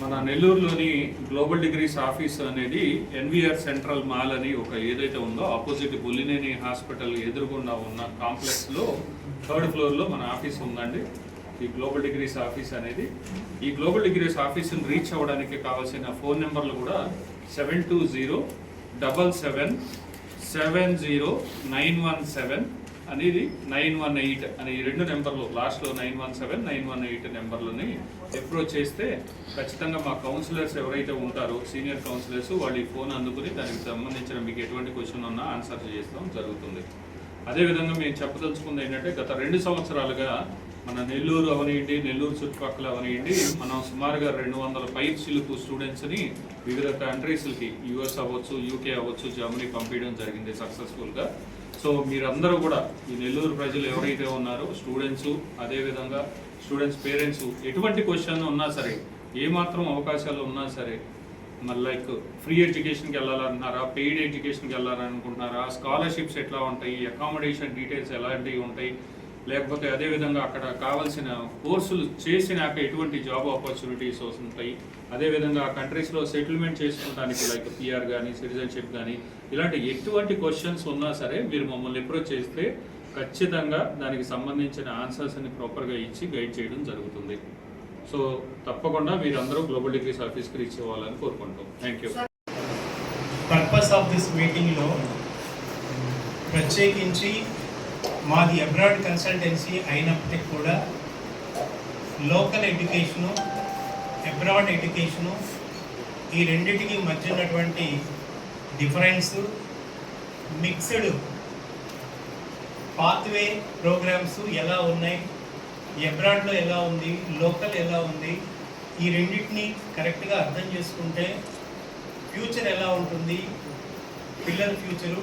మన నెల్లూరులోని global degrees office అనేది ఎన్విఆర్ సెంట్రల్ మాల్ అని ఒక ఏదైతే ఉందో ఆపోజిట్ బుల్లినేని హాస్పిటల్ ఎదురుగుండా ఉన్న కాంప్లెక్స్లో 3rd ఫ్లోర్లో మన ఆఫీస్ ఉందండి. ఈ గ్లోబల్ డిగ్రీస్ ఆఫీస్ అనేది ఈ గ్లోబల్ డిగ్రీస్ ఆఫీస్ని రీచ్ అవ్వడానికి కావాల్సిన ఫోన్ నెంబర్లు కూడా 72077070917 అనేది 918 అని ఈ 2 నెంబర్లు లాస్ట్లో 917 918 నెంబర్లని అప్రోచ్ చేస్తే ఖచ్చితంగా మా కౌన్సిలర్స్ ఎవరైతే ఉంటారో సీనియర్ కౌన్సిలర్స్ వాళ్ళు ఈ ఫోన్ అందుకుని దానికి సంబంధించిన మీకు ఎటువంటి క్వశ్చన్ ఉన్నా ఆన్సర్ చేస్తాం జరుగుతుంది. అదేవిధంగా మేము చెప్పదలుచుకుంది ఏంటంటే గత 2 సంవత్సరాలుగా మన నెల్లూరు అవనియండి, నెల్లూరు చుట్టుపక్కల అవనియండి, మనం సుమారుగా 200 పైచిలుకు స్టూడెంట్స్ని వివిధ కంట్రీస్కి యూఎస్ అవ్వచ్చు, యూకే అవ్వచ్చు, జర్మనీ పంపించడం జరిగింది సక్సెస్ఫుల్గా. సో మీరందరూ కూడా ఈ నెల్లూరు ప్రజలు ఎవరైతే ఉన్నారో స్టూడెంట్స్, అదేవిధంగా స్టూడెంట్స్ పేరెంట్స్ ఎటువంటి క్వశ్చన్ ఉన్నా సరే, ఏమాత్రం అవకాశాలు ఉన్నా సరే, మరి లైక్ ఫ్రీ ఎడ్యుకేషన్కి వెళ్ళాలన్నారా, పెయిడ్ ఎడ్యుకేషన్కి వెళ్ళాలనుకుంటున్నారా, స్కాలర్షిప్స్ ఎట్లా ఉంటాయి, అకామిడేషన్ డీటెయిల్స్ ఎలాంటివి ఉంటాయి, లేకపోతే అదేవిధంగా అక్కడ కావాల్సిన కోర్సులు చేసినాక ఎటువంటి జాబ్ ఆపర్చునిటీస్ ఉంటాయి, అదేవిధంగా ఆ కంట్రీస్లో సెటిల్మెంట్ చేసుకోవడానికి లైక్ పిఆర్ కానీ సిటిజన్షిప్ కానీ ఇలాంటి ఎటువంటి క్వశ్చన్స్ ఉన్నా సరే మీరు మమ్మల్ని అప్రోచ్ చేస్తే ఖచ్చితంగా దానికి సంబంధించిన ఆన్సర్స్ని ప్రాపర్గా ఇచ్చి గైడ్ చేయడం జరుగుతుంది. సో తప్పకుండా మీరందరూ గ్లోబల్ డిగ్రీస్ ఆఫీస్కి రీచ్ అవ్వాలని కోరుకుంటాం. Thank you. Purpose of this మీటింగ్లో ప్రత్యేకించి మాది అబ్రాడ్ కన్సల్టెన్సీ అయినప్పటికీ కూడా లోకల్ ఎడ్యుకేషను, అబ్రాడ్ ఎడ్యుకేషను ఈ రెండింటికి మధ్య ఉన్నటువంటి డిఫరెన్స్, మిక్స్డ్ పాత్వే ప్రోగ్రామ్స్ ఎలా ఉన్నాయి, అబ్రాడ్లో ఎలా ఉంది, లోకల్ ఎలా ఉంది, ఈ రెండింటిని కరెక్ట్గా అర్థం చేసుకుంటే ఫ్యూచర్ ఎలా ఉంటుంది, పిల్లల ఫ్యూచరు